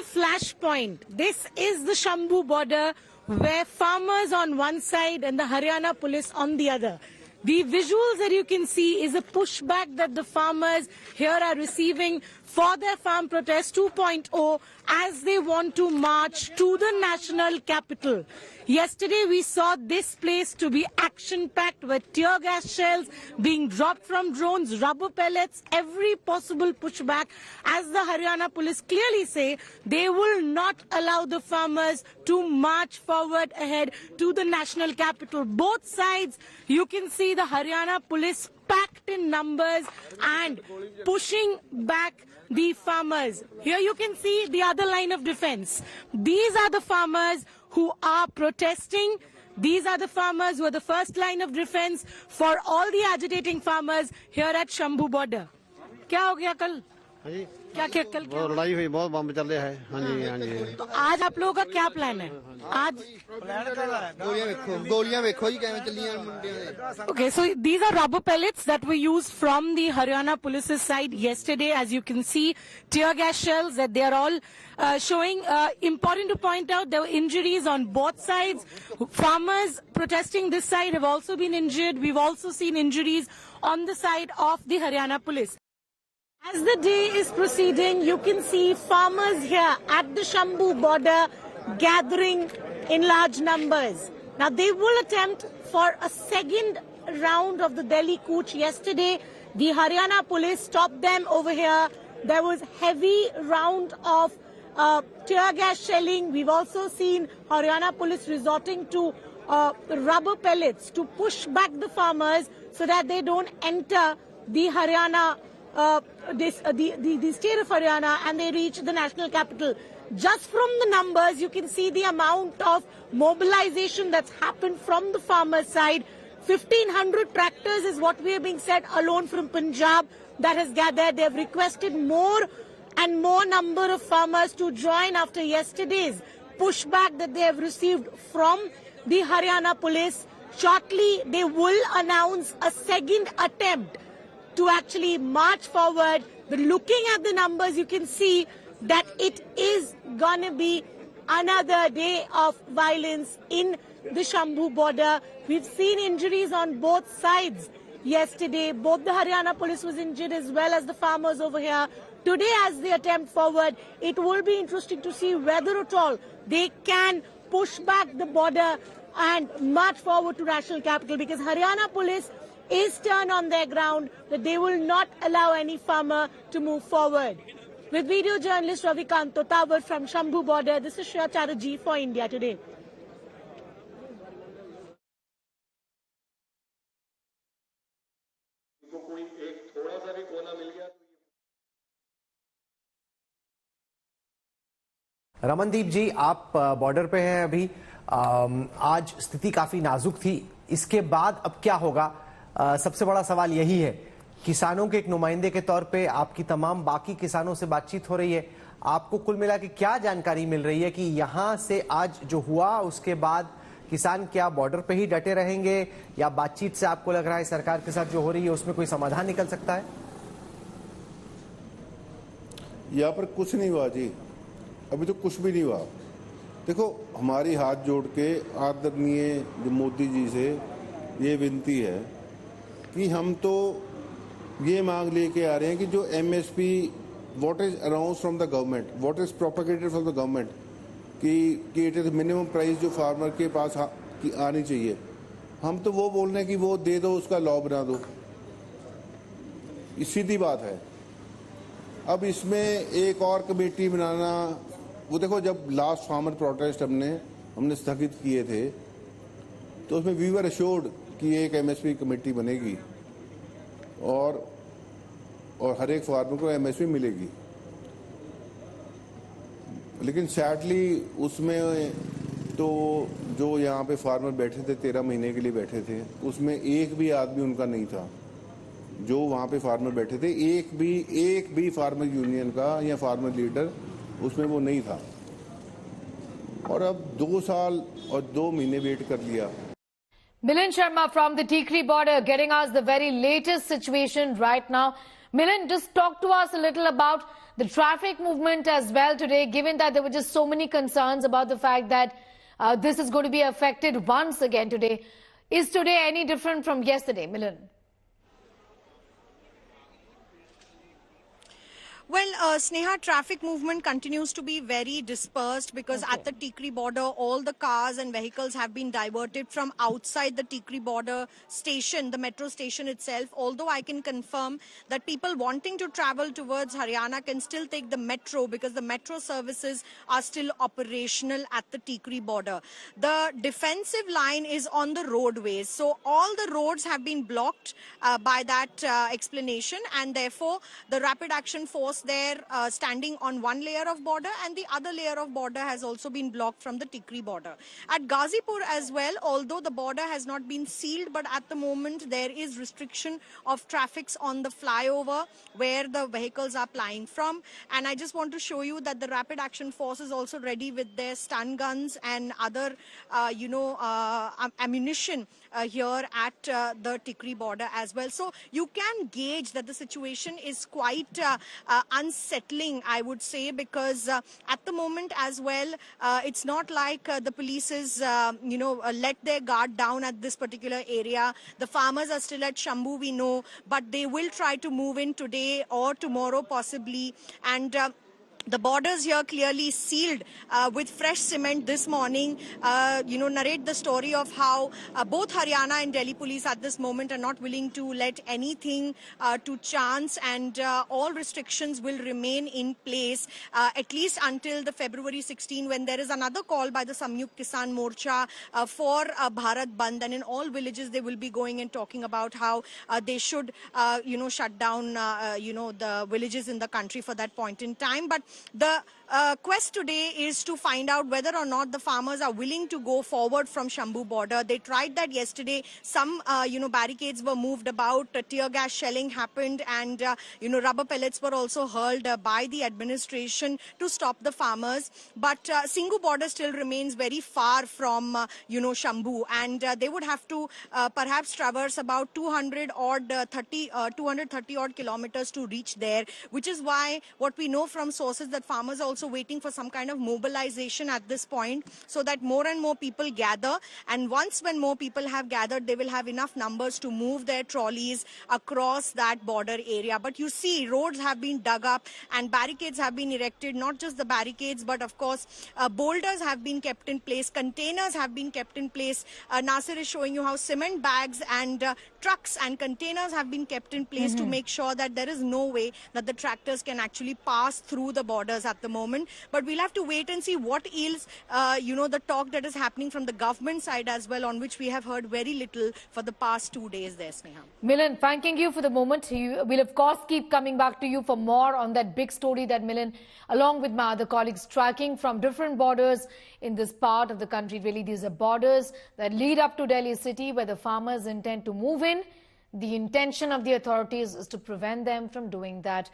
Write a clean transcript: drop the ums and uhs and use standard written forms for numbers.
a flashpoint. This is the Shambhu border, where farmers on one side and the Haryana police on the other. The visuals that you can see is a pushback that the farmers here are receiving for their farm protest 2.0 as they want to march to the national capital. Yesterday we saw this place to be action-packed with tear gas shells being dropped from drones, rubber pellets, every possible pushback. As the Haryana police clearly say, they will not allow the farmers to march forward ahead to the national capital. Both sides, you can see the Haryana police packed in numbers and pushing back the farmers. Here you can see the other line of defense. These are the farmers who are protesting. These are the farmers who are the first line of defense for all the agitating farmers here at Shambhu border. क्या हो गया कल? क्या क्या कल क्या? लड़ाई हुई, बहुत बम चल रहा है. हाँ जी हाँ जी. तो आज आप लोगों का क्या प्लान है? आज गोलियां देखो जी कैसे चलियां मुंडियां ने. Okay, so these are rubber pellets that were used from the Haryana police's side yesterday. As you can see, tear gas shells that they are all showing. Important to point out, there were injuries on both sides. Farmers protesting this side have also been injured. We've also seen injuries on the side of the Haryana police. As the day is proceeding, you can see farmers here at the Shambhu border gathering in large numbers. Now they will attempt for a second round of the Delhi Cooch. Yesterday, the Haryana police stopped them over here. There was heavy round of tear gas shelling. We've also seen Haryana police resorting to rubber pellets to push back the farmers so that they don't enter the Haryana the state of Haryana and they reach the national capital. Just from the numbers, you can see the amount of mobilization that's happened from the farmers' side. 1,500 tractors is what we are being said alone from Punjab that has gathered. They have requested more and more number of farmers to join after yesterday's pushback that they have received from the Haryana police. Shortly, they will announce a second attempt to actually march forward. But looking at the numbers, you can see that it is going to be another day of violence in the Shambhu border. We've seen injuries on both sides yesterday. Both the Haryana police was injured as well as the farmers over here. Today, as they attempt forward, it will be interesting to see whether at all they can push back the border and march forward to national capital, because Haryana police is stern on their ground that they will not allow any farmer to move forward. With video journalist Ravikant Totawar from Shambhu border, this is Shreya Chatterjee for India Today. Ramandeep जी, आप border पे हैं अभी. आज स्थिति काफी नाजुक थी. इसके बाद अब क्या होगा? सबसे बड़ा सवाल यही है. किसानों के एक नुमाइंदे के तौर पे आपकी तमाम बाकी किसानों से बातचीत हो रही है. आपको कुल मिला के क्या जानकारी मिल रही है कि यहां से आज जो हुआ उसके बाद किसान क्या बॉर्डर पे ही डटे रहेंगे, या बातचीत से आपको लग रहा है सरकार के साथ जो हो रही है उसमें कोई समाधान निकल सकता है? यहाँ पर कुछ नहीं हुआ जी, अभी तो कुछ भी नहीं हुआ. देखो, हमारी हाथ जोड़ के आदरणीय जो मोदी जी से ये विनती है कि हम तो ये मांग लेके आ रहे हैं कि जो MSP what is announce from the government, what is propagated from the government, कि इट इज मिनिमम प्राइस जो फार्मर के पास की आनी चाहिए, हम तो वो बोल रहे हैं कि वो दे दो, उसका लॉ बना दो. सीधी बात है. अब इसमें एक और कमेटी बनाना, वो देखो, जब लास्ट फार्मर प्रोटेस्ट हमने स्थगित किए थे तो उसमें वी वर एश्योर्ड कि एक एमएसपी कमेटी बनेगी और हर एक फार्मर को एमएसपी मिलेगी. लेकिन सैडली उसमें तो जो यहाँ पे फार्मर बैठे थे 13 महीने के लिए बैठे थे, उसमें एक भी आदमी उनका नहीं था. जो वहाँ पे फार्मर बैठे थे, एक भी फार्मर यूनियन का या फार्मर लीडर उसमें वो नहीं था. और अब 2 साल और 2 महीने वेट कर लिया. Milind Sharma from the Tikri border getting us the very latest situation right now. Milan, just talk to us a little about the traffic movement as well today, given that there were just so many concerns about the fact that this is going to be affected once again today. Is today any different from yesterday, Milan? Well, Sneha, traffic movement continues to be very dispersed because at the Tikri border, all the cars and vehicles have been diverted from outside the Tikri border station, the metro station itself. Although I can confirm that people wanting to travel towards Haryana can still take the metro because the metro services are still operational at the Tikri border. The defensive line is on the roadways. So all the roads have been blocked by that explanation, and therefore the rapid action force there standing on one layer of border, and the other layer of border has also been blocked from the Tikri border. At Ghazipur as well, although the border has not been sealed, but at the moment there is restriction of traffics on the flyover where the vehicles are plying from. And I just want to show you that the rapid action force is also ready with their stun guns and other ammunition here at the Tikri border as well. So you can gauge that the situation is quite unsettling, I would say, because at the moment as well, it's not like the police is, let their guard down at this particular area. The farmers are still at Shambhu, we know, but they will try to move in today or tomorrow possibly. And the borders here clearly sealed with fresh cement this morning, narrate the story of how both Haryana and Delhi police at this moment are not willing to let anything to chance, and all restrictions will remain in place at least until the February 16, when there is another call by the Samyukt Kisan Morcha for Bharat Bandh, and in all villages they will be going and talking about how they should, shut down, the villages in the country for that point in time. But the quest today is to find out whether or not the farmers are willing to go forward from Shambhu border. They tried that yesterday. Some, barricades were moved about, tear gas shelling happened, and, rubber pellets were also hurled by the administration to stop the farmers. But Singhu border still remains very far from, Shambhu, and they would have to perhaps traverse about 230 odd kilometers to reach there, which is why what we know from sources that farmers are also waiting for some kind of mobilization at this point, so that more and more people gather. And when more people have gathered, they will have enough numbers to move their trolleys across that border area. But you see, roads have been dug up and barricades have been erected. Not just the barricades, but of course, boulders have been kept in place, containers have been kept in place. Nasir is showing you how cement bags and trucks and containers have been kept in place to make sure that there is no way that the tractors can actually pass through the borders at the moment. But we'll have to wait and see what is, the talk that is happening from the government side as well, on which we have heard very little for the past 2 days there, Sneha. Milan, thanking you for the moment. We'll of course keep coming back to you for more on that big story that Milan, along with my other colleagues, tracking from different borders in this part of the country. Really, these are borders that lead up to Delhi city, where the farmers intend to move in. The intention of the authorities is to prevent them from doing that.